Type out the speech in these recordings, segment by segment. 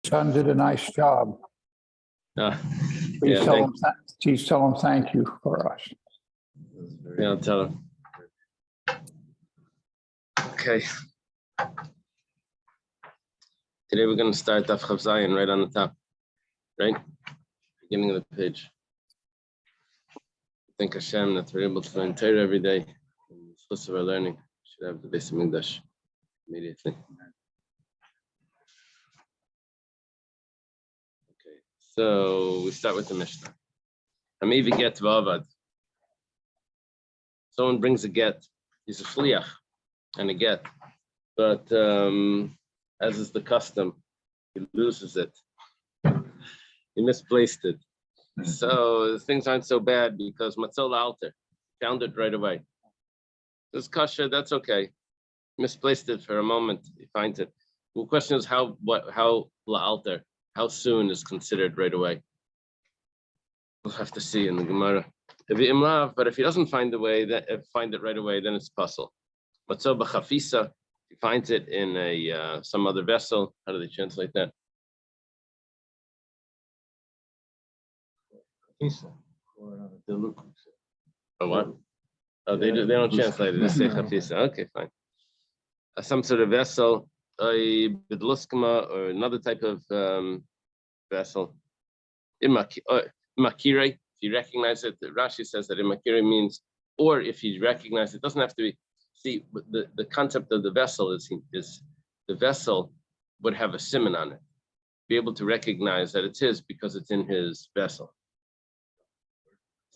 son did a nice job. Please tell him thank you for us. Yeah, I'll tell him. Okay. Today we're going to start Daf Chav right on the top, right? Beginning of the page. Thank Hashem that we're able to learn Torah every day. And the source of our learning should have the base of Mikdash immediately. Okay, so we start with the Mishnah. Hamivi get v'avad. Someone brings a get. He's a shliach and a get, but as is the custom, he loses it. He misplaced it. So things aren't so bad because Matzol Alter found it right away. This kasha, that's okay. Misplaced it for a moment. He finds it. The question is how la'alter, how soon is considered right away? We'll have to see in the Gemara. But if he doesn't find the way, find it right away, then it's puzzle. Matzol b'chafisa, he finds it in a some other vessel. How do they translate that? Oh, what? Oh, they don't translate it. They say chafisa. Okay, fine. Some sort of vessel, a bidluskama, or another type of vessel. Imakire, if you recognize it, Rashi says that imakire means, or if you recognize it, doesn't have to be. See, the concept of the vessel is the vessel would have a siman on it. Be able to recognize that it's his because it's in his vessel.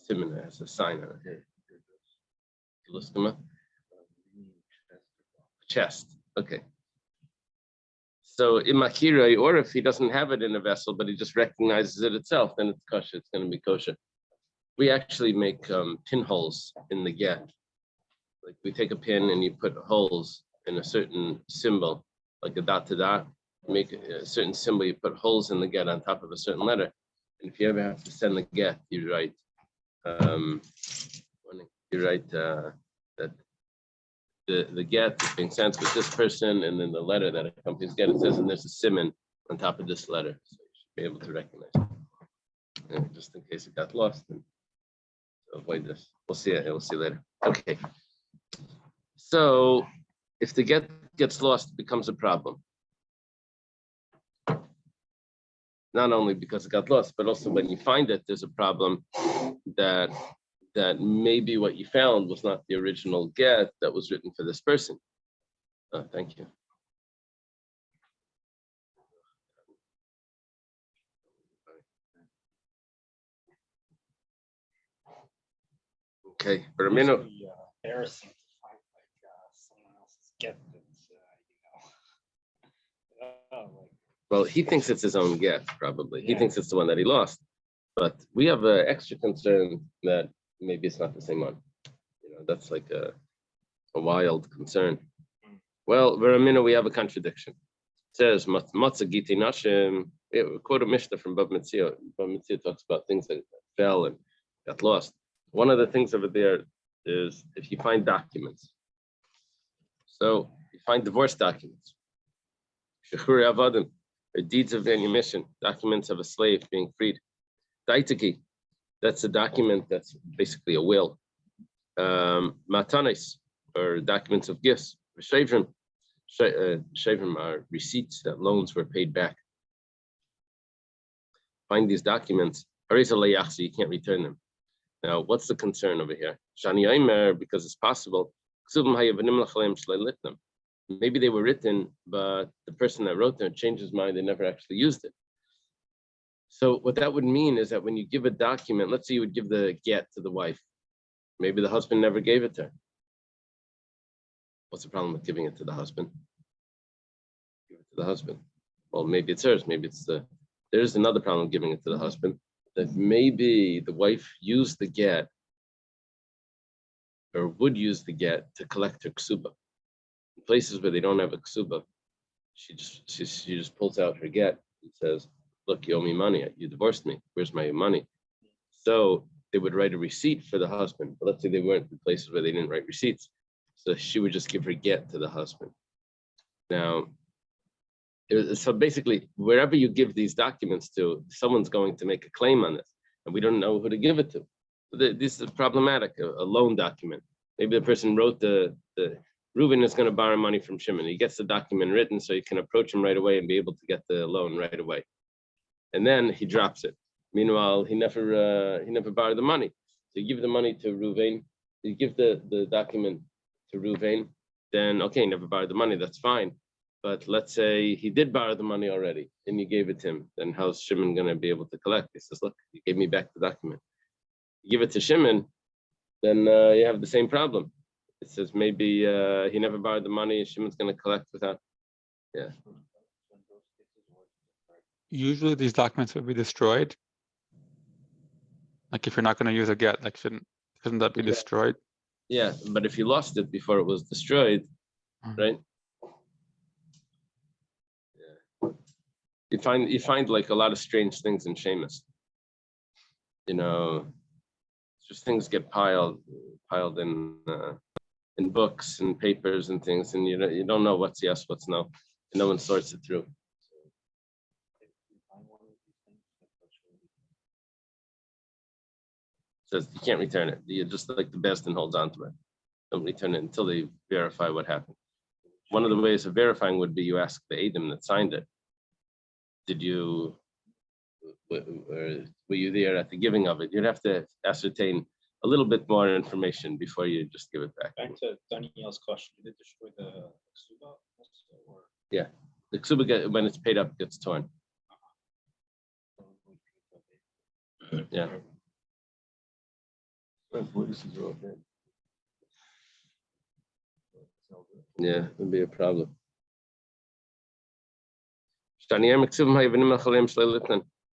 Siman has a sign on it. Chest. Okay. So imakira, or if he doesn't have it in a vessel, but he just recognizes it itself, then it's kosher. It's going to be kosher. We actually make pinholes in the get. Like we take a pin and you put holes in a certain symbol, like a dot to dot. Make a certain symbol. You put holes in the get on top of a certain letter. And if you ever have to send the get, you write. That the get is being sent with this person, and then the letter that accompanies get, it says, and there's a siman on top of this letter, so you should be able to recognize it. And just in case it got lost, and avoid this. We'll see it. We'll see later. Okay. So if the get gets lost, it becomes a problem. Not only because it got lost, but also when you find it, there's a problem that maybe what you found was not the original get that was written for this person. Thank you. Okay, for a minute. Embarrassing to find someone else's get that's Well, he thinks it's his own get, probably. Yeah. He thinks it's the one that he lost. But we have an extra concern that maybe it's not the same one. That's like a wild concern. Well, Veramina, we have a contradiction. It says, Matzah Gittin Daf. We quote a Mishnah from Bab Metzia. Bab Metzia talks about things that fell and got lost. One of the things over there is if you find documents. So you find divorce documents. Shechur Avadim, or deeds of manumission, documents of a slave being freed. Daitaki, that's a document that's basically a will. Matanis, or documents of gifts. Shavrim are receipts that loans were paid back. Find these documents. So you can't return them. Now, what's the concern over here? Shani Aimer, because it's possible. Maybe they were written, but the person that wrote them changed his mind. They never actually used it. So what that would mean is that when you give a document, let's say you would give the get to the wife. Maybe the husband never gave it to her. What's the problem with giving it to the husband? Give it to the husband. Well, maybe it's hers. Maybe it's there's another problem with giving it to the husband. That maybe the wife used the get or would use the get to collect her ksuba. In places where they don't have a ksuba, she just pulls out her get and says, look, you owe me money. You divorced me. Where's my money? So they would write a receipt for the husband. But let's say they weren't in places where they didn't write receipts. So she would just give her get to the husband. Now, So basically, wherever you give these documents to, someone's going to make a claim on this, and we don't know who to give it to. This is problematic, a loan document. Maybe the person wrote the Reuben is going to borrow money from Shimon. He gets the document written so you can approach him right away and be able to get the loan right away. And then he drops it. Meanwhile, he never borrowed the money. So you give the money to Reuven, you give the document to Reuven, then okay, never borrowed the money, that's fine. But let's say he did borrow the money already and you gave it to him, then how's Shimon going to be able to collect? He says, look, you gave me back the document. You give it to Shimon, then you have the same problem. It says maybe he never borrowed the money, Shimon's going to collect without, yeah. Usually these documents would be destroyed. Like if you're not going to use a get, like shouldn't that be destroyed? Yeah, but if you lost it before it was destroyed, right? Yeah. You find like a lot of strange things in Seamus. You know, just things get piled in books and papers and things, and you don't know what's yes, what's no, and no one sorts it through. Says you can't return it. You just like the best and holds on to it. Don't return it until they verify what happened. One of the ways of verifying would be you ask the Adam that signed it. Were you there at the giving of it? You'd have to ascertain a little bit more information before you just give it back. Back to Daniel's question, did it destroy the ksuba also, or? Yeah, the ksuba when it's paid up gets torn. Yeah. Yeah, it'd be a problem.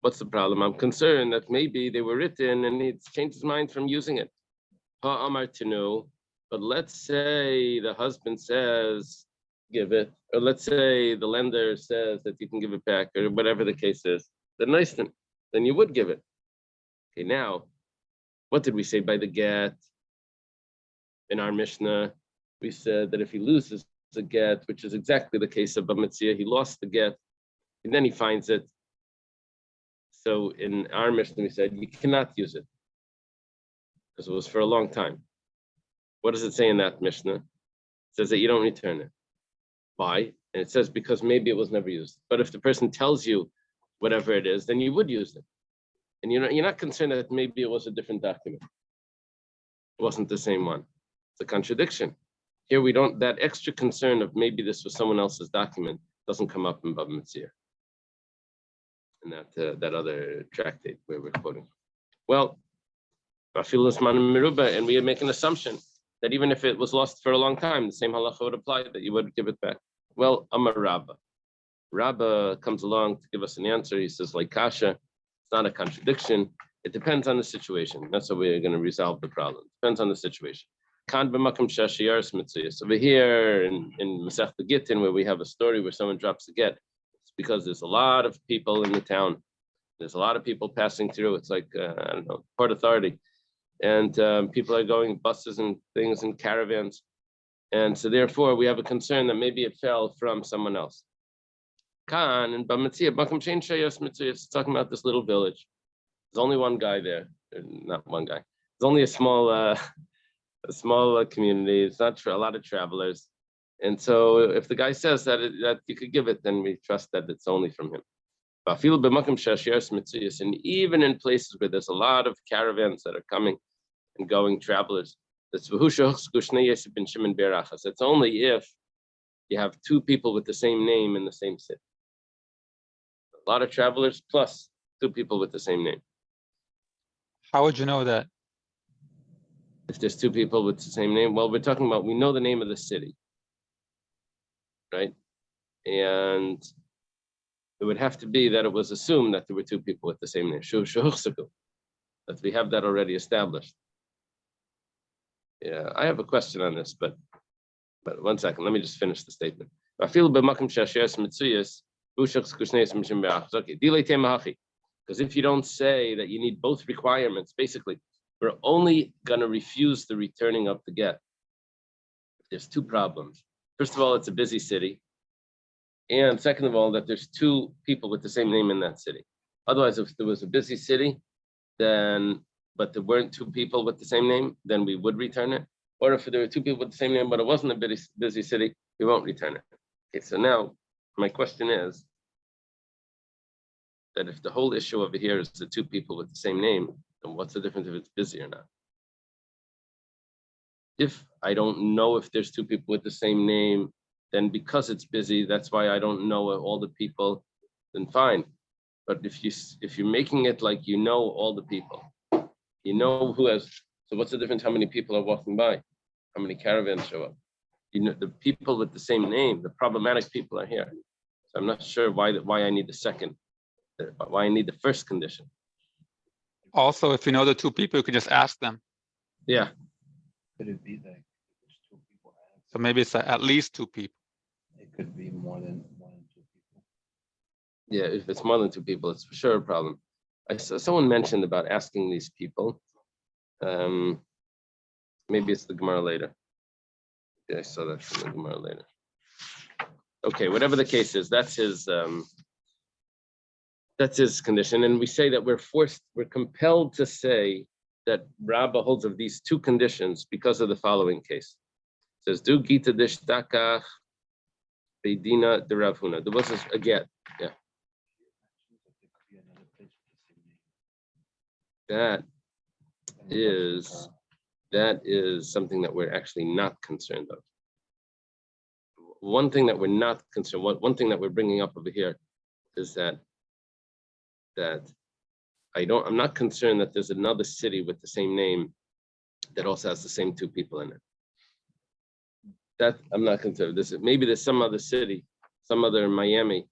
What's the problem? I'm concerned that maybe they were written and he's changed his mind from using it. But let's say the husband says, give it, or let's say the lender says that you can give it back, or whatever the case is, then you would give it. Okay, now, what did we say by the get? In our Mishnah, we said that if he loses the get, which is exactly the case of Bamitzia, he lost the get, and then he finds it. So in our Mishnah, we said you cannot use it because it was for a long time. What does it say in that Mishnah? It says that you don't return it. Why? And it says because maybe it was never used. But if the person tells you whatever it is, then you would use it. And you're not concerned that maybe it was a different document. It wasn't the same one. It's a contradiction. Here we don't, that extra concern of maybe this was someone else's document doesn't come up in Bava Metzia. And that other tractate where we're quoting. Well, and we make an assumption that even if it was lost for a long time, the same halacha would apply, that you would give it back. Well, Amar Rabba. Rabba comes along to give us an answer. He says, like Kasha, it's not a contradiction. It depends on the situation. That's how we're going to resolve the problem. It depends on the situation. Over here in Masechta Gittin, where we have a story where someone drops a get, it's because there's a lot of people in the town. There's a lot of people passing through. It's like, I don't know, Port Authority. And people are going buses and things and caravans. And so therefore, we have a concern that maybe it fell from someone else. Khan and Bamitzia, it's talking about this little village. There's only one guy there, not one guy. There's only a small community. It's not a lot of travelers. And so if the guy says that you could give it, then we trust that it's only from him. And even in places where there's a lot of caravans that are coming and going, travelers, it's only if you have two people with the same name in the same city. A lot of travelers plus two people with the same name. How would you know that? If there's two people with the same name, well, we're talking about, we know the name of the city, right? And it would have to be that it was assumed that there were two people with the same name. That we have that already established. Yeah, I have a question on this, but 1 second, let me just finish the statement. Okay, because if you don't say that you need both requirements, basically, we're only going to refuse the returning of the get. There's two problems. First of all, it's a busy city. And second of all, that there's two people with the same name in that city. Otherwise, if there was a busy city, then, but there weren't two people with the same name, then we would return it. Or if there were two people with the same name, but it wasn't a busy city, we won't return it. Okay, so now my question is that if the whole issue over here is the two people with the same name, then what's the difference if it's busy or not? If I don't know if there's two people with the same name, then because it's busy, that's why I don't know all the people, then fine. But if you're making it like you know all the people, you know who has, so what's the difference how many people are walking by? How many caravans show up? You know, the people with the same name, the problematic people are here. So I'm not sure why I need the second, why I need the first condition. Also, if you know the two people, you can just ask them. Yeah. Could it be that there's two people? So maybe it's at least two people. It could be more than two people. Yeah, if it's more than two people, it's for sure a problem. I saw someone mentioned about asking these people. Maybe it's the Gemara later. Yeah, I saw that from the Gemara later. Okay, whatever the case is, that's his condition. And we say that we're compelled to say that Rabbah holds of these two conditions because of the following case. It says, do Gita Dishtakach Beidina de Rav Huna. There was a get. Yeah. That is something that we're actually not concerned of. One thing that we're not concerned, one thing that we're bringing up over here is that I'm not concerned that there's another city with the same name that also has the same two people in it. That I'm not concerned. Maybe there's some other city, some other Miami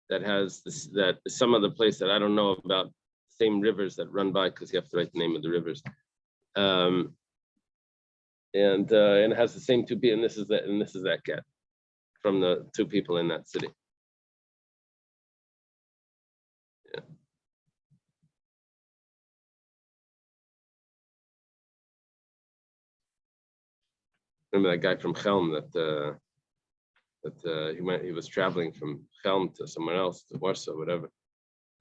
that has this, that some other place that I don't know about, same rivers that run by, because you have to write the name of the rivers. And it has the same two people, and this is that get from the two people in that city. Yeah. Remember that guy from Chelm he was traveling from Chelm to somewhere else, to Warsaw, whatever,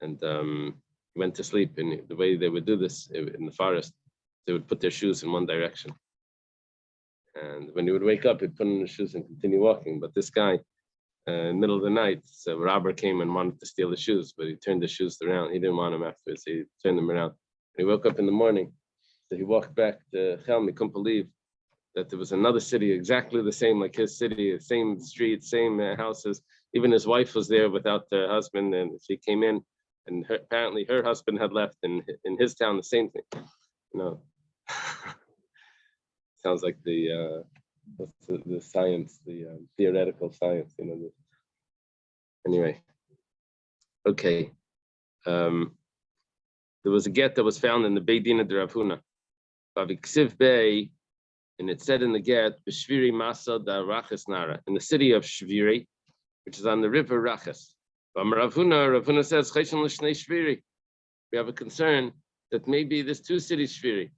and he went to sleep. And the way they would do this in the forest, they would put their shoes in one direction. And when he would wake up, he'd put on his shoes and continue walking. But this guy, in the middle of the night, a robber came and wanted to steal the shoes, but he turned the shoes around. He didn't want them afterwards, so he turned them around. And he woke up in the morning, so he walked back to Chelm. He couldn't believe that there was another city exactly the same like his city, same streets, same houses. Even his wife was there without her husband, and she came in, and apparently her husband had left. In his town, the same thing. You know, sounds like the science, the theoretical science. You know. Anyway, okay. There was a get that was found in the Beidina de Rav Huna, Baviksiv Bay. And it said in the get, B'Shviri Masa da Rachas Nara, in the city of Shviri, which is on the river Rachas. Rav Huna says, Cheshen l'shnei Shviri. We have a concern that maybe there's two cities Shviri.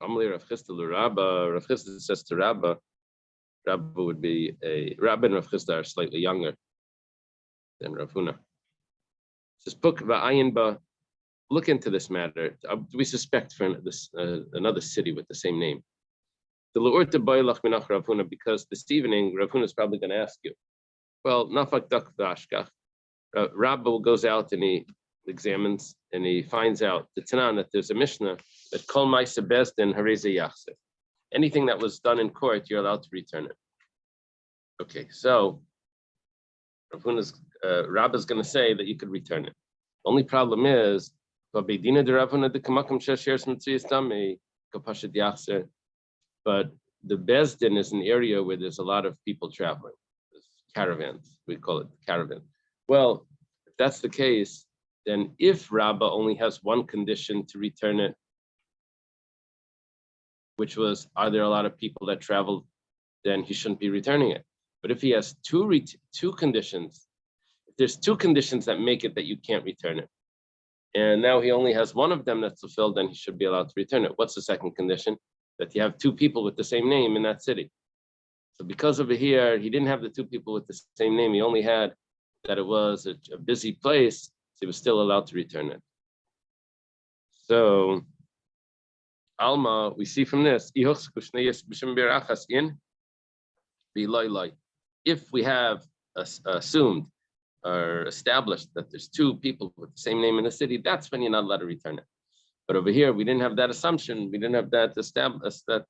Amli Rav Chisda l'Rabba. Rav Chisda says to Rabba, Rabba would be Rabba and Rav Chisda are slightly younger than Rav Huna. It says, Puk va'ayin ba. Look into this matter. Do we suspect for another city with the same name? Because this evening, Rav Huna is probably going to ask you. Well, Nafak Dak Dashkach. Rabba goes out and he examines and he finds out the Tanan that there's a Mishnah that Kol Ma'aseh Bezdin Hareze Yachseh. Anything that was done in court, you're allowed to return it. Okay, so Rabba is going to say that you could return it. Only problem is, but the Bezdin is an area where there's a lot of people traveling. There's caravans, we call it caravan. Well, if that's the case, then if Rabbah only has one condition to return it, which was, are there a lot of people that traveled, then he shouldn't be returning it. But if he has two conditions, if there's two conditions that make it that you can't return it, and now he only has one of them that's fulfilled, then he should be allowed to return it. What's the second condition? That you have two people with the same name in that city. So because over here, he didn't have the two people with the same name. He only had that it was a busy place. So he was still allowed to return it. So Alma, we see from this, if we have assumed or established that there's two people with the same name in the city, that's when you're not allowed to return it. But over here, we didn't have that assumption. We didn't have that established, that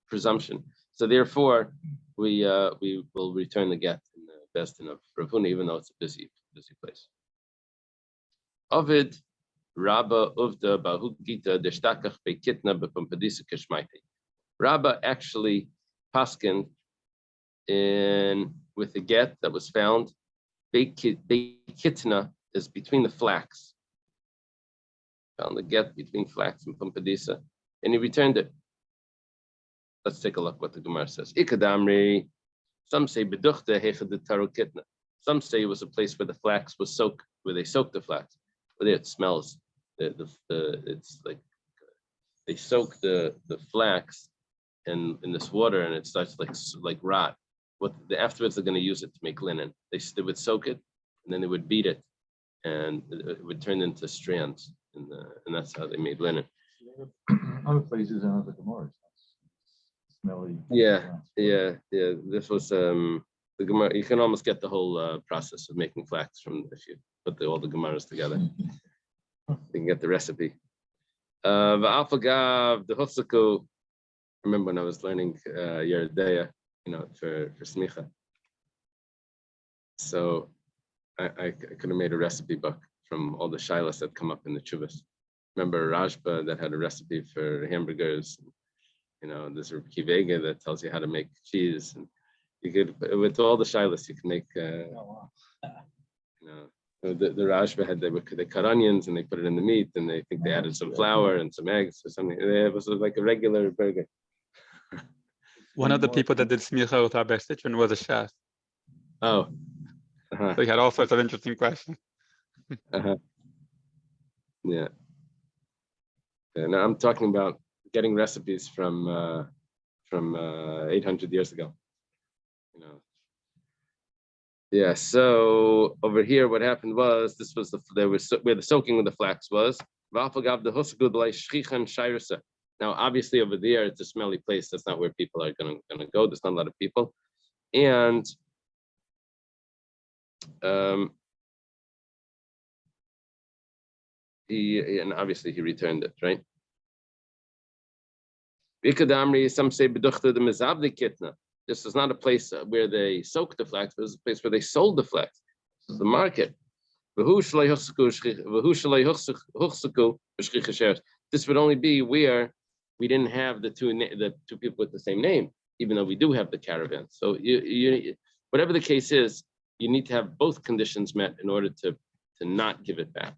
presumption. So therefore, we will return the get in the Besdin of Rav Huna, even though it's a busy place. Ovid Rabba Uvda Bahu Gita Deshtakach Bekitna Bepumpadisa Kishmaite. Rabba actually paskined with the get that was found. Bekitna is between the flax. Found the get between flax and Pumpadisa, and he returned it. Let's take a look what the Gemara says. Ikadamri. Some say beduchte hechad taru kitna. Some say it was a place where the flax was soaked, where they soaked the flax. Where it smells. It's like they soak the flax in this water, and it starts like rot. Afterwards they're going to use it to make linen. They would soak it, and then they would beat it, and it would turn into strands, and that's how they made linen. Other places in other Gemaras. Smelly. Yeah. This was the Gemara. You can almost get the whole process of making flax if you put all the Gemaras together. You can get the recipe. V'alfagav the Hufsaku. Remember when I was learning Yeridea, for Smicha. So I could have made a recipe book from all the shilas that come up in the chuvas. Remember Rajba that had a recipe for hamburgers. There's a Kivega that tells you how to make cheese, and you could, with all the shilas, you can make. The Rajba had they cut onions and they put it in the meat, and they think they added some flour and some eggs or something. It was like a regular burger. One of the people that did smicha with Rabbi Stitchman was a chef. Oh. So he had all sorts of interesting questions. Yeah. Now I'm talking about getting recipes from 800 years ago. Yeah. So over here, what happened was where the soaking of the flax was. Now, obviously, over there, it's a smelly place. That's not where people are going to go. There's not a lot of people, and obviously he returned it, right? Some say this is not a place where they soaked the flax, but it's a place where they sold the flax. This is the market. This would only be where we didn't have the two people with the same name, even though we do have the caravan. So you whatever the case is, you need to have both conditions met in order to not give it back.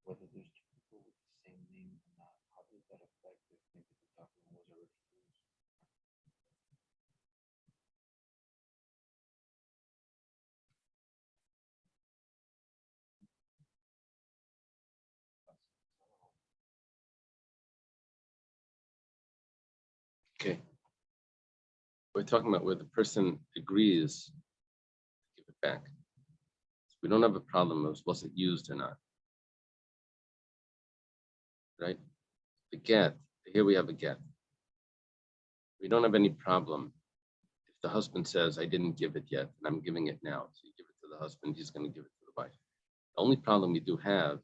Whether there's two people with the same name or not, how does that affect if maybe the document was already used? Okay. We're talking about where the person agrees to give it back. We don't have a problem of was it used or not. Right? The get, here we have a get. We don't have any problem if the husband says, I didn't give it yet, and I'm giving it now. So you give it to the husband, he's going to give it to the wife. The only problem we do have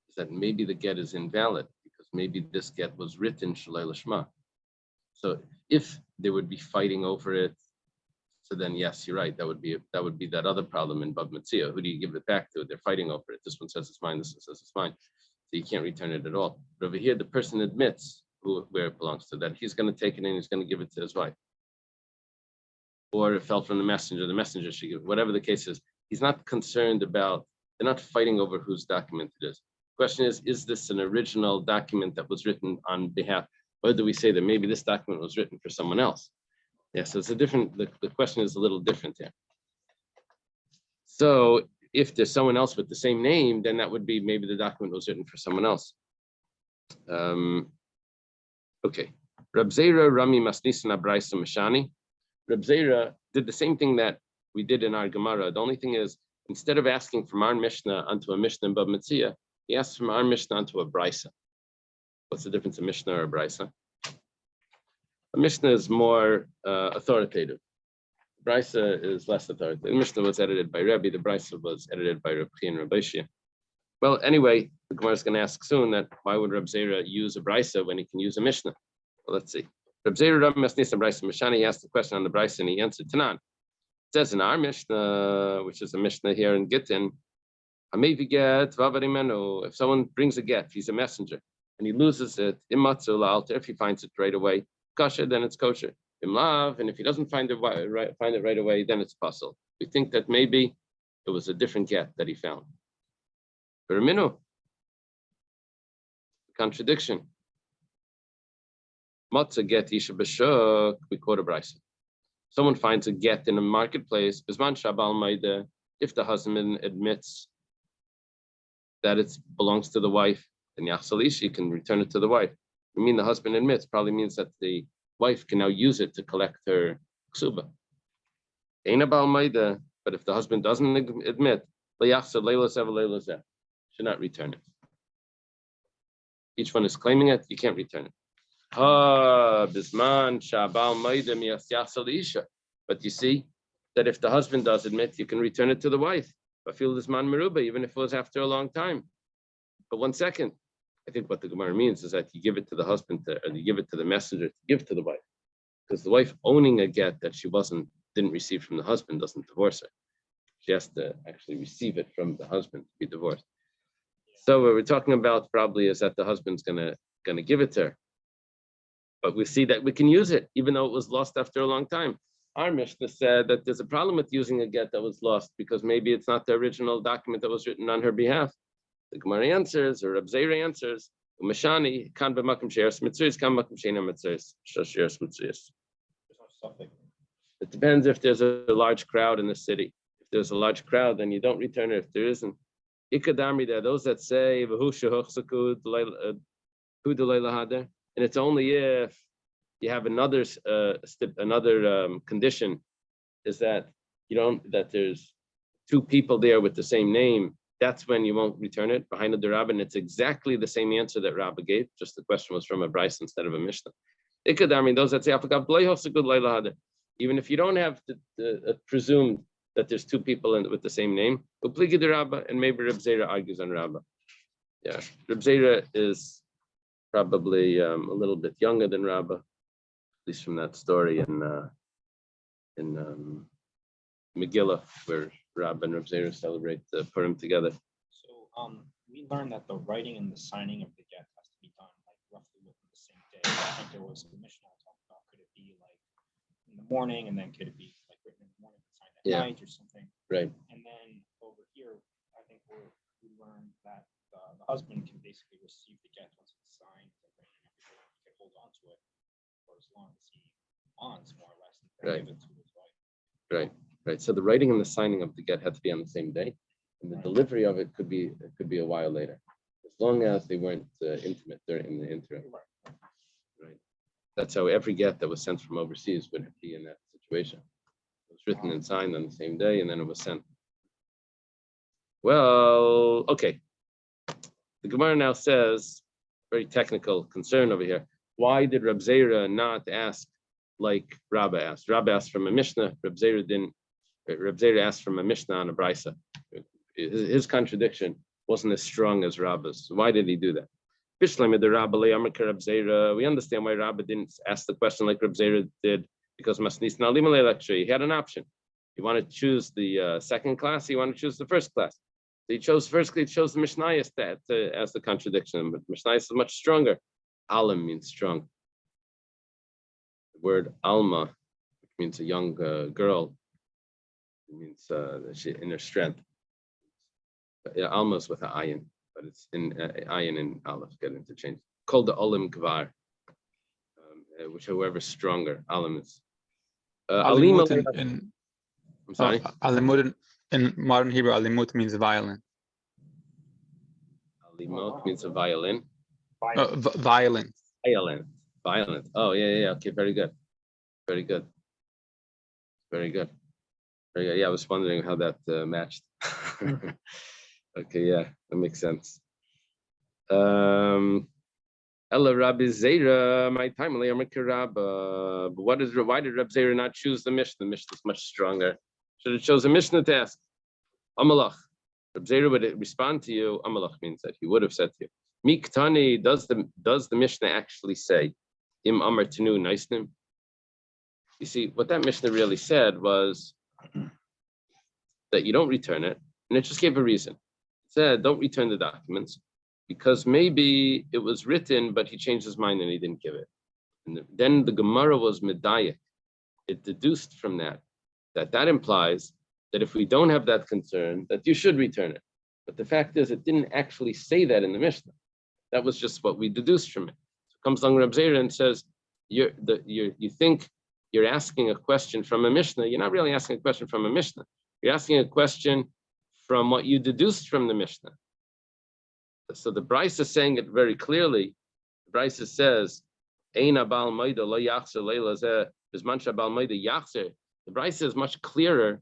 is that maybe the get is invalid because maybe this get was written Shalei Lashma. So if they would be fighting over it, so then yes, you're right. That would be that other problem in Bab Metzia. Who do you give it back to? They're fighting over it. This one says it's mine. This one says it's mine. So you can't return it at all. But over here, the person admits where it belongs to. That he's going to take it and he's going to give it to his wife. Or it fell from the messenger. The messenger should give it. Whatever the case is, he's not concerned about. They're not fighting over whose document it is. The question is this an original document that was written on behalf? Or do we say that maybe this document was written for someone else? Yeah, so it's a different, the question is a little different here. So if there's someone else with the same name, then that would be maybe the document was written for someone else. Okay. Reb Zera Rami Masnisan Abraisa Mashani. Reb Zera did the same thing that we did in our Gemara. The only thing is, instead of asking from our Mishnah onto a Mishnah in Bab Metzia, he asked from our Mishnah onto a Brisa. What's the difference in Mishnah or a Brisa? A Mishnah is more authoritative. Brisa is less authoritative. The Mishnah was edited by Rebbe. The Brisa was edited by Reb Chi and Reb Shia. Well, anyway, the Gemara is going to ask soon that why would Reb Zera use a Brisa when he can use a Mishnah? Well, let's see. Reb Zera Rami Masnisan Brisa Mashani, he asked the question on the Brisa and he answered Tanan. It says in our Mishnah, which is a Mishnah here in Gittin, if someone brings a get, he's a messenger, and he loses it, if he finds it right away, kosher, then it's kosher. And if he doesn't find it right away, then it's puzzle. We think that maybe it was a different get that he found. Contradiction. Matzah get isha b'shuk, we quote a brisa. Someone finds a get in a marketplace, bisman shabal maida, if the husband admits that it belongs to the wife, then yachsal ishi can return it to the wife. I mean, the husband admits probably means that the wife can now use it to collect her ksuba. Ain't about maida, but if the husband doesn't admit, should not return it. Each one is claiming it, you can't return it. But you see that if the husband does admit, you can return it to the wife. Even if it was after a long time. But 1 second, I think what the Gemara means is that you give it to the husband, or you give it to the messenger to give to the wife, because the wife owning a get that she didn't receive from the husband doesn't divorce her. She has to actually receive it from the husband to be divorced. So what we're talking about probably is that the husband's gonna give it to her. But we see that we can use it, even though it was lost after a long time. Our Mishnah said that there's a problem with using a get that was lost because maybe it's not the original document that was written on her behalf. The Gemara answers, or Reb Zera answers, Umashani kan b'makom she'eres mitzvahs, kan b'makom she'eina mitzvahs, she'eres mitzvahs. It depends if there's a large crowd in the city. If there's a large crowd, then you don't return it. If there isn't, ikadamri, there are those that say and it's only if you have another condition, is that that there's two people there with the same name. That's when you won't return it behind the Rabbah, and it's exactly the same answer that Rabbah gave. Just the question was from a Bryce instead of a Mishnah. Those that say even if you don't have presumed that there's two people with the same name, and maybe Reb Zera argues on Rabbah. Yeah, Reb Zera is probably a little bit younger than Rabbah, at least from that story in Megillah, where Rabbah and Reb Zera celebrate Purim together. So we learned that the writing and the signing of the get has to be done like roughly within the same day. I think there was a Mishnah talking about could it be like in the morning, and then could it be like written in the morning and signed at night or something. Right. And then over here, I think we learned that the husband can basically receive the get once it's signed, and then he can hold on to it for as long as he wants, more or less, and then give it to his wife. Right. So the writing and the signing of the get had to be on the same day, and the delivery of it could be a while later, as long as they weren't intimate during the interim. Right. That's how every get that was sent from overseas would be in that situation. It was written and signed on the same day, and then it was sent. Well, okay. The Gemara now says, very technical concern over here. Why did Reb Zera not ask like Rabbah asked? Rabbah asked from a Mishnah. Reb Zera didn't. Reb Zera asked from a Mishnah on a Brisa. His contradiction wasn't as strong as Rabbah's. Why did he do that? We understand why Rabbah didn't ask the question like Reb Zera did, because he had an option. He wanted to choose the second class. He wanted to choose the first class. So he chose the Mishnayos as the contradiction, but Mishnayos is much stronger. Alim means strong. The word Alma, which means a young girl, it means in her strength. But, yeah, Alma is with an ayin, but it's in ayin and aleph get interchanged. Called the Olim Kvar, which however stronger. Alim is. Alimut I'm sorry. Alimut in modern Hebrew, alimut means violent. Alimut means a violin. Violent. Violent. Oh, yeah. Okay, very good. Very good. Very good. Very good. Yeah, I was wondering how that matched. Okay, yeah, that makes sense. Ella Rabbi Zera, my time, but why did Rabbi Zera not choose the Mishnah? The Mishnah is much stronger. Should have chosen a Mishnah to ask. Amalach. Rabbi Zera would respond to you. Amalach means that he would have said to you. Miktani, does the Mishnah actually say Im Amar Tenu Naisnim? You see, what that Mishnah really said was that you don't return it, and it just gave a reason. It said, don't return the documents, because maybe it was written, but he changed his mind and he didn't give it. And then the Gemara was Medayik. It deduced from that implies that if we don't have that concern, that you should return it. But the fact is, it didn't actually say that in the Mishnah. That was just what we deduced from it. So comes along Reb Zera and says, you think you're asking a question from a Mishnah. You're not really asking a question from a Mishnah. You're asking a question from what you deduced from the Mishnah. So the Bryce is saying it very clearly. The Bryce says, Eina Baal Maida lo yachzer leila zeh bizman Baal Maida yachzer. The Bryce is much clearer,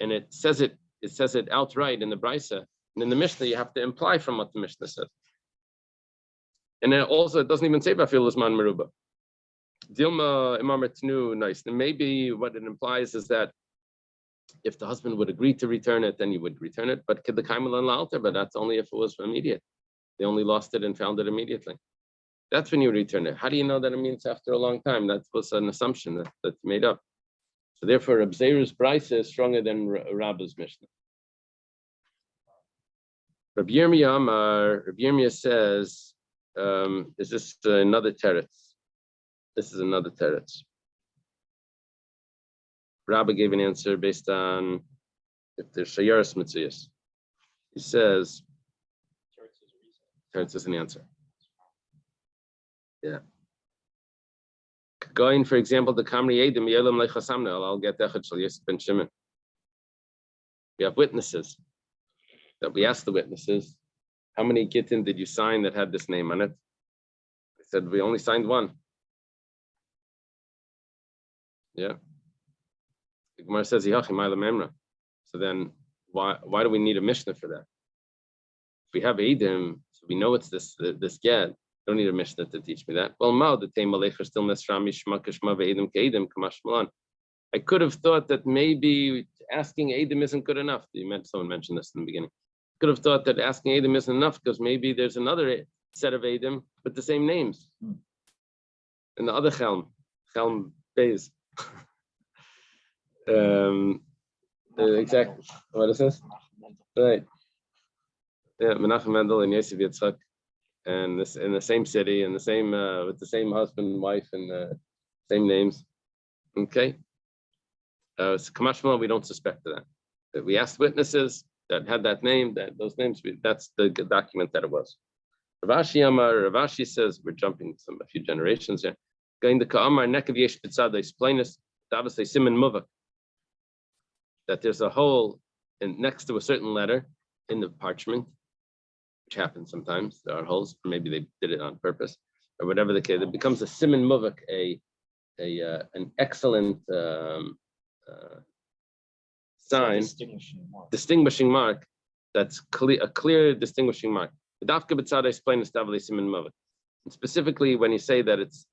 and it says it outright in the Bryce. And in the Mishnah, you have to imply from what the Mishnah says. And then also, it doesn't even say Bafil Isman Meruba. Dilma Imam Tnu, nice. And maybe what it implies is that if the husband would agree to return it, then you would return it. But kid the kaimalan la'alter, but that's only if it was immediate. They only lost it and found it immediately. That's when you return it. How do you know that it means after a long time? That was an assumption that's made up. So therefore, Reb Zera's Brisa is stronger than Rabba's Mishnah. Rabbi Yirmiyah says, is this another teretz? This is another teretz. Rabbi gave an answer based on if there's shayaras mitzvahs. He says, teretz is an answer. Yeah. Going, for example, the Kamri Edim Yelam Lechasamna, I'll get Echad Shal Yosef ben Shimon. We have witnesses. That we asked the witnesses, how many Gittin did you sign that had this name on it? They said, we only signed one. Yeah. The Gemara says, so then why do we need a Mishnah for that? If we have Edim, so we know it's this get. Don't need a Mishnah to teach me that. Well, I could have thought that maybe asking Edim isn't good enough. Someone mentioned this in the beginning. Could have thought that asking Edim isn't enough because maybe there's another set of Edim with the same names. And the other Chelm Beis. Exactly. What is this? Right. Yeah, Menachem Mendel and Yosef Yitzchak. And this in the same city and the same with the same husband and wife and same names. Okay. So Kamashma, we don't suspect that. We asked witnesses that had that name, those names. That's the document that it was. Ravashi says we're jumping a few generations here. Going to Ka'amar Nekav Yesh Pitzada explain this. Obviously Siman Muvak. That there's a hole next to a certain letter in the parchment. Which happens sometimes. There are holes, or maybe they did it on purpose, or whatever the case. It becomes a siman muvak, an excellent sign, distinguishing mark. That's a clear distinguishing mark. The Dafka B'tzada explained estably siman muvak, and specifically when you say that it's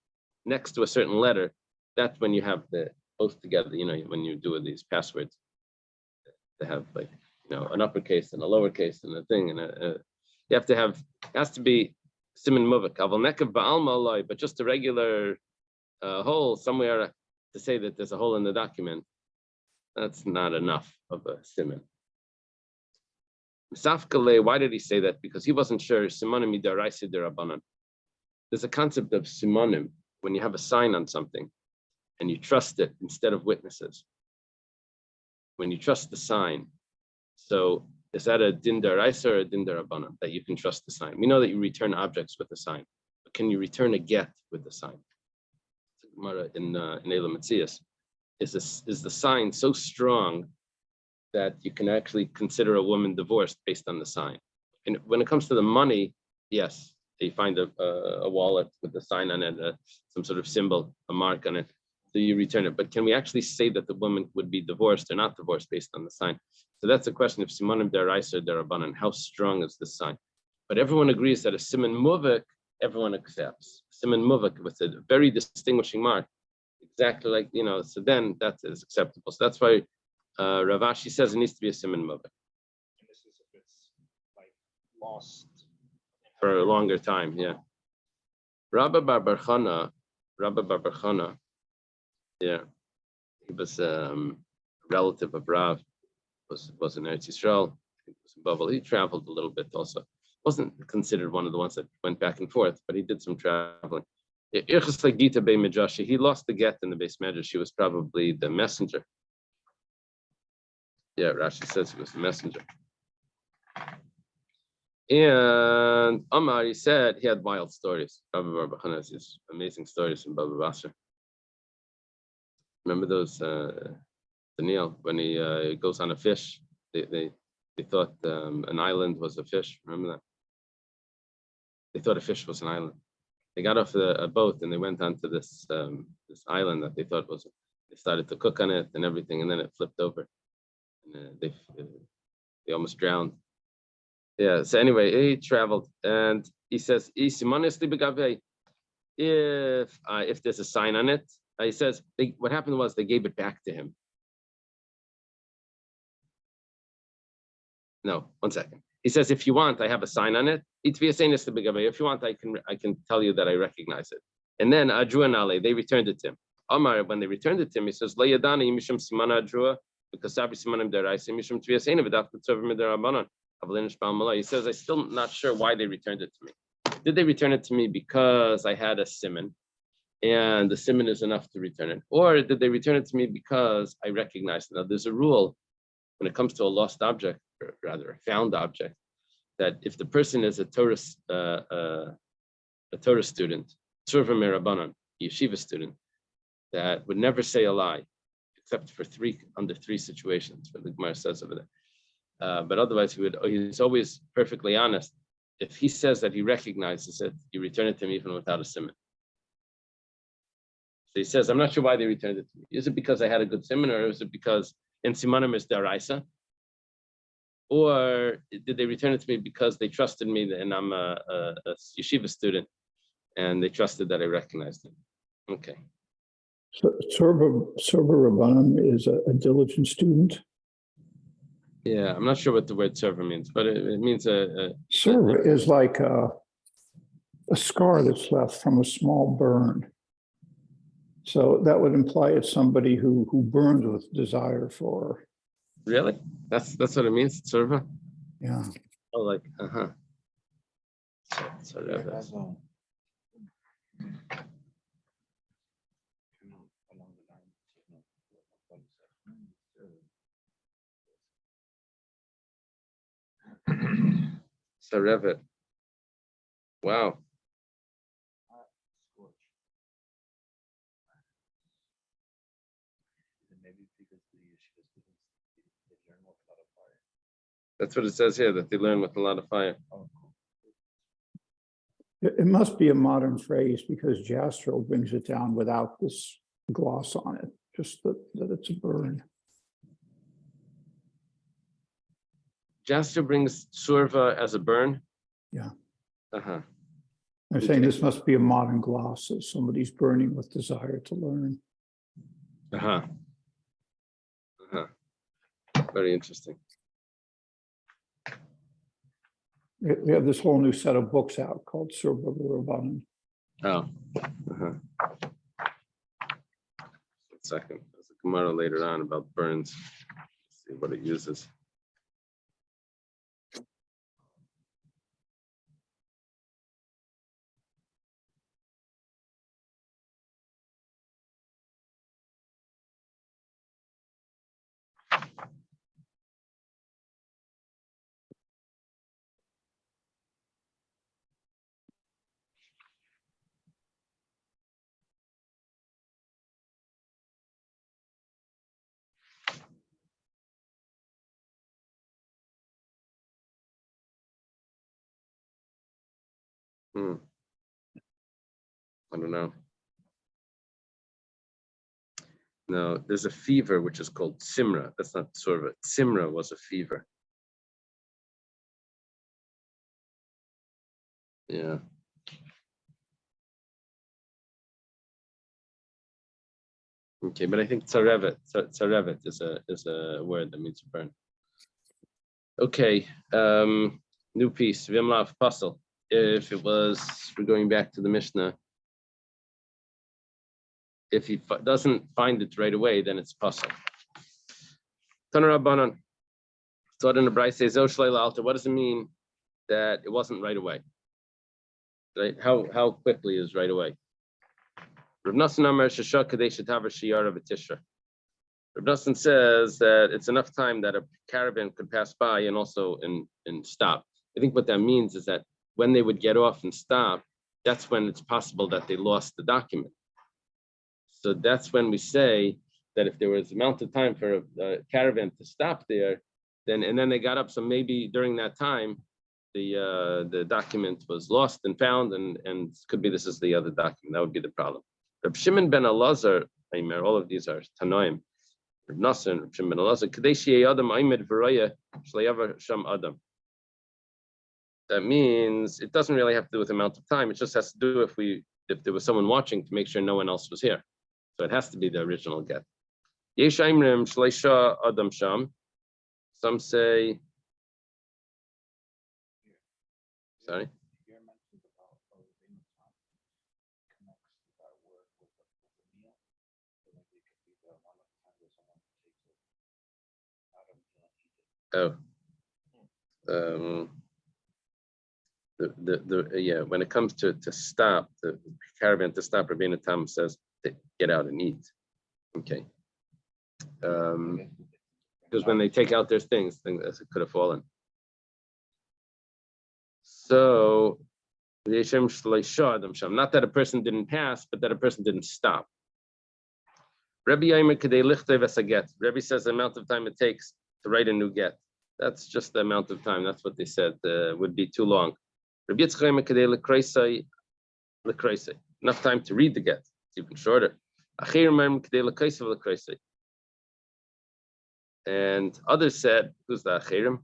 next to a certain letter, that's when you have the both together. You know, when you do these passwords, they have like an uppercase and a lowercase and a thing and a you have to have, it has to be siman muvak. Aval nekav ba'alma aloi, but just a regular hole somewhere to say that there's a hole in the document, that's not enough of a siman. Misafkale, why did he say that? Because he wasn't sure. Simonim midaraisa derabanan. There's a concept of simonim when you have a sign on something and you trust it instead of witnesses. When you trust the sign, so is that a din daraisa or a din derabanan that you can trust the sign? We know that you return objects with the sign, but can you return a get with the sign? In Elam Metzias, is the sign so strong that you can actually consider a woman divorced based on the sign? And when it comes to the money, yes, they find a wallet with a sign on it, some sort of symbol, a mark on it, so you return it. But can we actually say that the woman would be divorced or not divorced based on the sign? So that's a question of simanim deraisa or derabanan. How strong is this sign? But everyone agrees that a siman muvik, everyone accepts. Siman muvik with a very distinguishing mark, exactly like, so then that is acceptable. So that's why Rav Ashi says it needs to be a siman muvik. And this is if it's like lost For a longer time, yeah. Rabbi Bar Bar Chana, yeah, he was relative of Rav, was in Eretz Yisrael, he was in Babel. He traveled a little bit also. Wasn't considered one of the ones that went back and forth, but he did some traveling. He lost the get in the base measure. She was probably the messenger. Yeah, Rashi says he was the messenger. And Amar, he said he had wild stories. Rabbi Bar Bar Chana has these amazing stories from Baba Basra. Remember those, Daniel, when he goes on a fish, they thought an island was a fish. Remember that? They thought a fish was an island. They got off a boat and they went onto this this island that they thought was. They started to cook on it and everything, and then it flipped over, and they almost drowned. Yeah. So anyway, he traveled, and he says, if there's a sign on it, he says what happened was they gave it back to him. No, 1 second. He says, if you want, I have a sign on it. If you want, I can tell you that I recognize it. And then Adrua Nale, they returned it to him. Amar, when they returned it to him, he says, Layadani mishum simana Adrua, because Sabri simanim deraisa mishum tviyasena v'daf kutzav midarabanan. He says, I'm still not sure why they returned it to me. Did they return it to me because I had a simon, and the simon is enough to return it? Or did they return it to me because I recognized it? Now, there's a rule when it comes to a lost object, or rather a found object, that if the person is a Torah student, Tzurva Merabanan, yeshiva student, that would never say a lie, except for under three situations, what the Gemara says over there. But otherwise, he's always perfectly honest. If he says that he recognizes it, you return it to him even without a simon. So he says, I'm not sure why they returned it to me. Is it because I had a good simon, or is it because in simanim is deraisa? Or did they return it to me because they trusted me and I'm a yeshiva student, and they trusted that I recognized it? Okay. So Sorba Rabbanim is a diligent student. Yeah, I'm not sure what the word server means, but it means Sorba is like a scar that's left from a small burn. So that would imply it's somebody who burns with desire for. Really? That's what it means, server? Yeah. Oh, like, So Revit. Wow. That's what it says here, that they learn with a lot of fire. It must be a modern phrase because Jastrow brings it down without this gloss on it, just that it's a burn. Jastrow brings surva as a burn? Yeah. Uh-huh. I'm saying this must be a modern gloss, as somebody's burning with desire to learn. Uh-huh. Uh-huh. Very interesting. We have this whole new set of books out called Sorba Rabbanim. Oh. Uh-huh. 1 second. There's a Gemara later on about burns. Let's see what it uses. I don't know. No, there's a fever which is called Simra. That's not Surva. Simra was a fever. Yeah. Okay, but I think tsarevet is a word that means burn. Okay, new piece. Vimlav puzzle. If it was, we're going back to the Mishnah. If he doesn't find it right away, then it's puzzle. Tanarabanan. Thought in the Bryce says, what does it mean that it wasn't right away? Right? How quickly is right away? Rav Nosson Amar Shasha Kadesh Tavar Shiyara V'Tishra. Rav Nosson says that it's enough time that a caravan could pass by and also and stop. I think what that means is that when they would get off and stop, that's when it's possible that they lost the document. So that's when we say that if there was amount of time for a caravan to stop there, then they got up. So maybe during that time, the document was lost and found, and could be this is the other document. That would be the problem. Reb Shimon ben Elazar, all of these are Tanoim. Reb Nosson, Reb Shimon ben Elazar, Kadeshi Adam Aimed V'Raya Shleyavar Sham Adam. That means it doesn't really have to do with amount of time. It just has to do if there was someone watching to make sure no one else was here. So it has to be the original get. Yesh Aimrim Shleisha Adam Sham. Some say. Sorry. Oh, yeah. When it comes to stop, the caravan to stop, Rabbeinu Tam says to get out and eat. Okay. Because when they take out their things could have fallen. So, not that a person didn't pass, but that a person didn't stop. Rebbe says the amount of time it takes to write a new get. That's just the amount of time. That's what they said would be too long. Enough time to read the get. It's even shorter. And others said, who's the Achirim?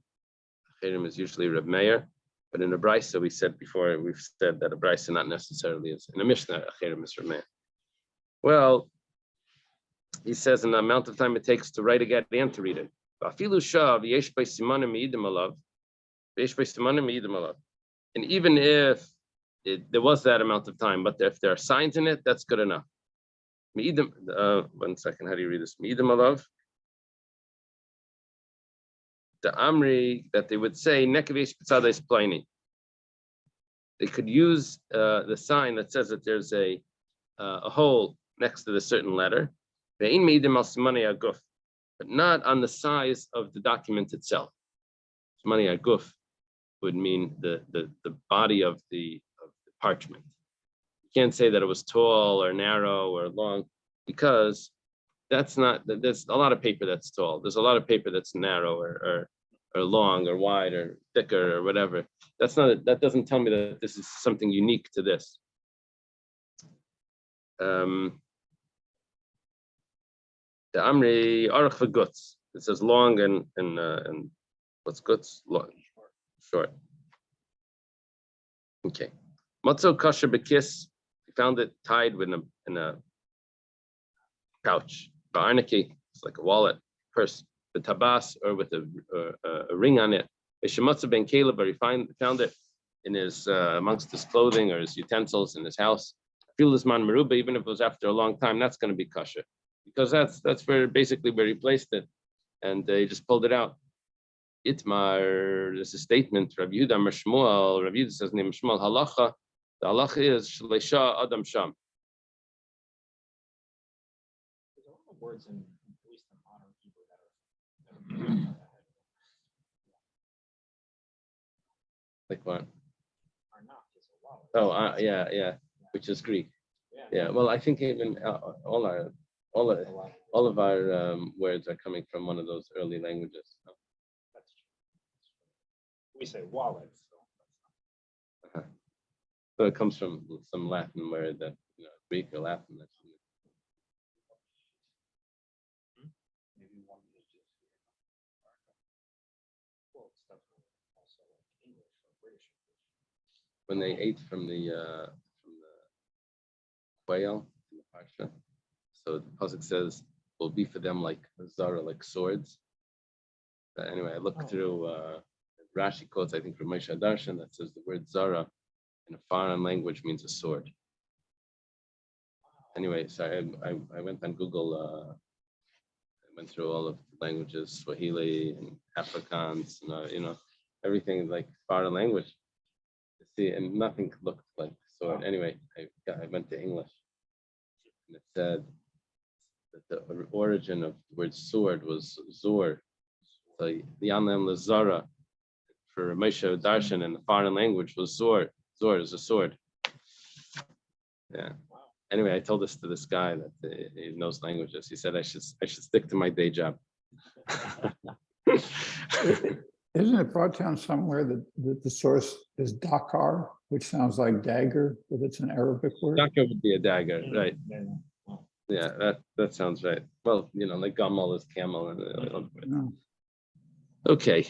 Achirim is usually Reb Meir, but in a Brisa we said before, we've said that a Brisa not necessarily is. In a Mishnah, Achirim is Reb Meir. Well, he says in the amount of time it takes to write a get and to read it. And even if there was that amount of time, but if there are signs in it, that's good enough. 1 second, how do you read this? Mi'idim alav. The Amri that they would say, Nekavish Pitzades Pliny. They could use the sign that says that there's a hole next to the certain letter, but not on the size of the document itself. Mani aguf would mean the body of the parchment. You can't say that it was tall or narrow or long, because there's a lot of paper that's tall. There's a lot of paper that's narrow or long or wide or thicker or whatever. That doesn't tell me that this is something unique to this. The Amri Arach v'Gutz. It says long and what's Gutz? Long, short. Okay. Matzo kasher bekis. We found it tied in a pouch. Ba'arniki. It's like a wallet, purse. The tabas, or with a ring on it. Shematza ben Caleb, or he found it in his amongst his clothing or his utensils in his house. Feel this man meruba, even if it was after a long time, that's going to be kosher, because that's where basically where he placed it, and he just pulled it out. Itmar, there's a statement. Rav Yehuda Shmuel. Rav Yehuda says name Shmuel halacha. The halacha is shleisha adam sham. There's a lot of words in at least in modern Hebrew that are Like what? are not just a wallet. Oh, yeah, which is Greek. Yeah. Well, I think even all of our words are coming from one of those early languages. That's true. We say wallet, so that's not. So it comes from some Latin word that, Greek or Latin. Maybe one is just. Well, it's definitely also like English or British English. When they ate from the quail in the parsha, so the pasuk says will be for them like zara, like swords. But anyway, I looked through Rashi quotes, I think from Moshe Darshan, that says the word zara in a foreign language means a sword. Anyway, so I went on Google. I went through all of the languages, Swahili and Afrikaans, and everything like foreign language. See, and nothing looked like sword. Anyway, I went to English, and it said that the origin of the word sword was zor. So the Anlam Lazara for Moshe Darshan in the foreign language was zor. Zor is a sword. Yeah. Anyway, I told this to this guy that he knows languages. He said I should stick to my day job. Isn't it brought down somewhere that the source is Dakar, which sounds like dagger, but it's an Arabic word? Dagger would be a dagger, right? Yeah. Yeah, that sounds right. Well, like gamal is camel. No. Okay.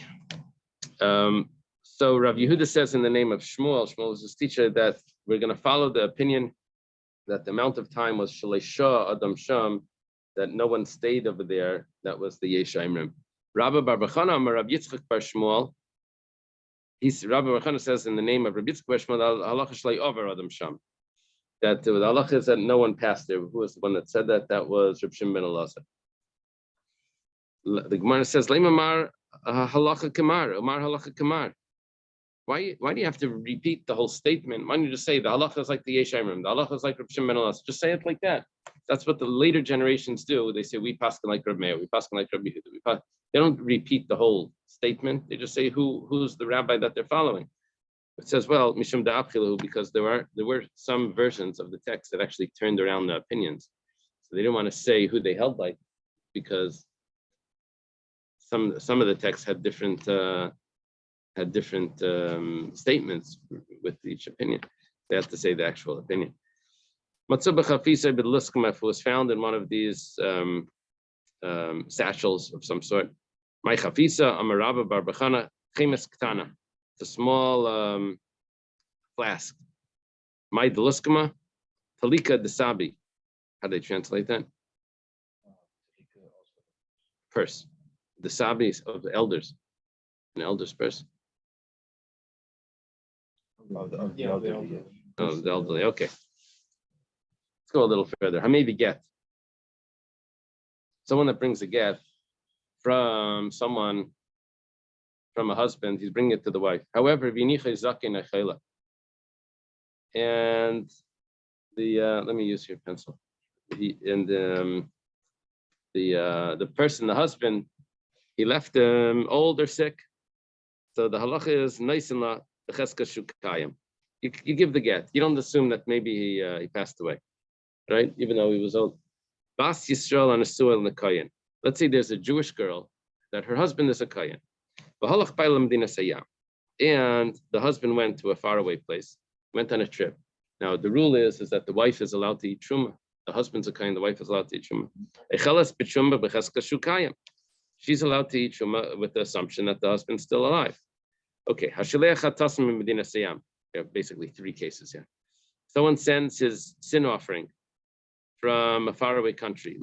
So Rav Yehuda says in the name of Shmuel is his teacher, that we're going to follow the opinion that the amount of time was Shalesha Adam Sham, that no one stayed over there. That was the Yeshaimrim. Rabbi Bar Bachana Amar Rav Yitzchak Bar Shmuel. Rabbi Bar Bachana says in the name of Rav Yitzchak Bar Shmuel, halacha shlei over Adam Sham. That the halacha is that no one passed there. Who was the one that said that? That was Reb Shimon ben Elazar. The Gemara says, "Leimamar halacha kamar, Omar halacha kamar." Why do you have to repeat the whole statement? Why don't you just say the halacha is like the Yeshaimrim, the halacha is like Reb Shimon ben Elazar? Just say it like that. That's what the later generations do. They say we paskin like Reb Meir, we paskin like Reb Yehuda. They don't repeat the whole statement. They just say who's the rabbi that they're following. It says, well, mishum da'apchilahu, because there were some versions of the text that actually turned around the opinions. So they didn't want to say who they held by, because some of the texts had different statements with each opinion. They have to say the actual opinion. Matzah b'chafisa b'luskama was found in one of these satchels of some sort. My chafisa amarava bar b'chana chemes ktana. It's a small flask. My deluskama talika desabi. How do they translate that? Purse. Desabi of the elders. An elder's purse. Of the elderly. Oh, the elderly. Okay. Let's go a little further. Hamevi get. Someone that brings a get from a husband, he's bringing it to the wife. However, and let me use your pencil. The person, the husband, he left him old or sick. So the halacha is nice and la the cheska shukayim. You give the get. You don't assume that maybe he passed away, right? Even though he was old. Bas Yisrael and Asuel and the Kayan. Let's say there's a Jewish girl that her husband is a Kayan. And the husband went to a faraway place, went on a trip. Now the rule is that the wife is allowed to eat truma. The husband's a Kayan, the wife is allowed to eat truma. She's allowed to eat truma with the assumption that the husband's still alive. Okay, basically three cases here. Someone sends his sin offering from a faraway country.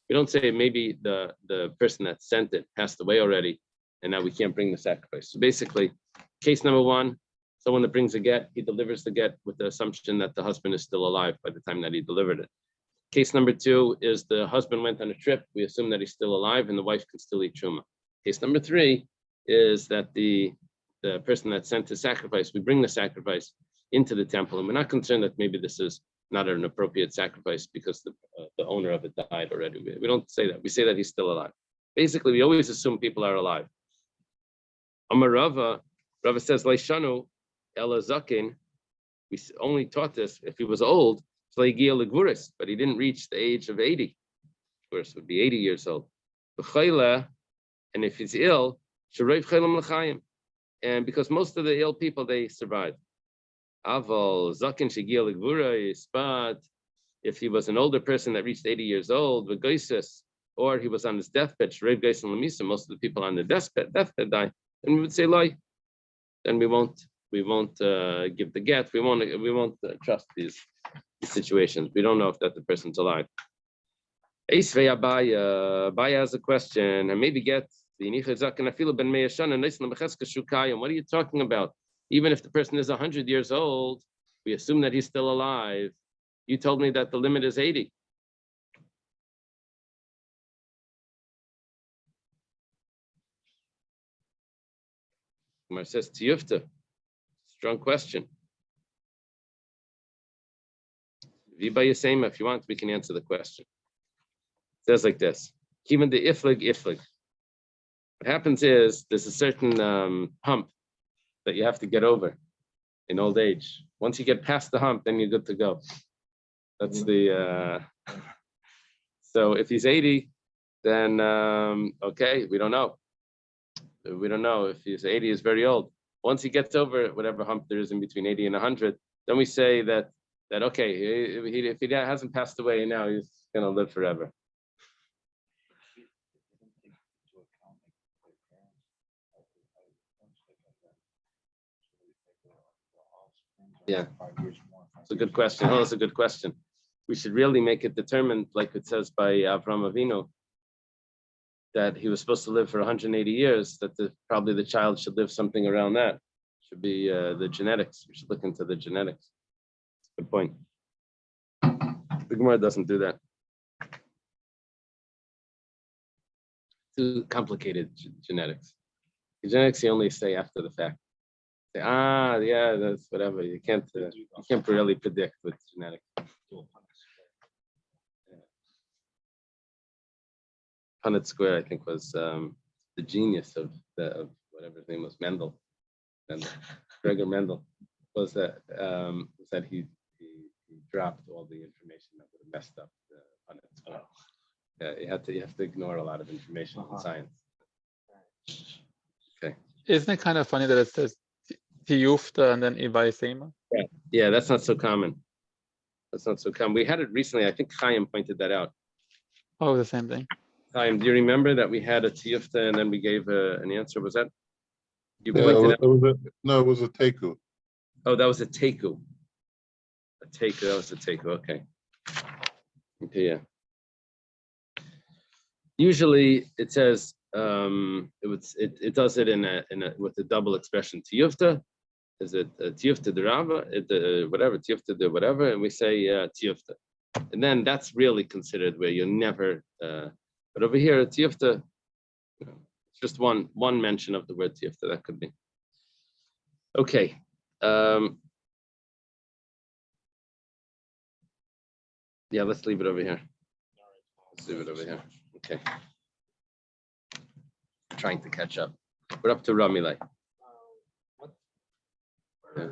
We don't say maybe the person that sent it passed away already, and now we can't bring the sacrifice. So basically, case number one, someone that brings a get, he delivers the get with the assumption that the husband is still alive by the time that he delivered it. Case number two is the husband went on a trip. We assume that he's still alive and the wife can still eat truma. Case number three is that the person that sent the sacrifice, we bring the sacrifice into the temple, and we're not concerned that maybe this is not an appropriate sacrifice because the owner of it died already. We don't say that. We say that he's still alive. Basically, we always assume people are alive. Amar Rava says, Leishanu ela zakin. We only taught this if he was old, but he didn't reach the age of 80. Of course, would be 80 years old. And if he's ill, and because most of the ill people, they survive. Aval Zakin Shigil Gvura, but if he was an older person that reached 80 years old, V'goises, or he was on his deathbed, Shrev Geisen Lamisa, most of the people on the deathbed die, and we would say lie. Then we won't give the get. We won't trust these situations. We don't know if that the person's alive. Eisvei Abaya has a question, and maybe get the what are you talking about? Even if the person is 100 years old, we assume that he's still alive. You told me that the limit is 80. Umar says Tiyufta. Strong question. If you want, we can answer the question. It says like this. Even the iflig. What happens is there's a certain hump that you have to get over in old age. Once you get past the hump, then you're good to go. That's the so if he's 80, then okay, we don't know. We don't know if he's 80 is very old. Once he gets over whatever hump there is in between 80 and 100, then we say that okay, if he hasn't passed away now, he's gonna live forever. Yeah, it's a good question. Oh, that's a good question. We should really make it determined, like it says by Avram Avinu, that he was supposed to live for 180 years, that probably the child should live something around that. Should be the genetics. We should look into the genetics. Good point. The Gemara doesn't do that. Too complicated genetics. The genetics you only say after the fact. Say, yeah, that's whatever. You can't really predict with genetics. Punnett Square, I think, was the genius of whatever his name was, Mendel. Gregor Mendel was that he dropped all the information that would have messed up the Punnett Square. Yeah, you have to ignore a lot of information in science. Okay. Isn't it kind of funny that it says Tiyufta and then Ivaisema? Yeah, that's not so common. That's not so common. We had it recently. I think Chaim pointed that out. Oh, the same thing. Chaim, do you remember that we had a Tiyufta and then we gave an answer? Was that? You Yeah, pointed out. it was a teku. Oh, that was a teku. That was a teku. Okay. Yeah. Usually it says it does it in a with a double expression. Tiyufta, is it tiyufta de rava? Whatever tiyufta de whatever, and we say tiyufta, and then that's really considered where you never. But over here, tiyufta, it's just one mention of the word tiyufta. That could be. Okay. Yeah, let's leave it over here. Let's leave it over here. Okay. Trying to catch up. We're up to Ramilai.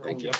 Thank you.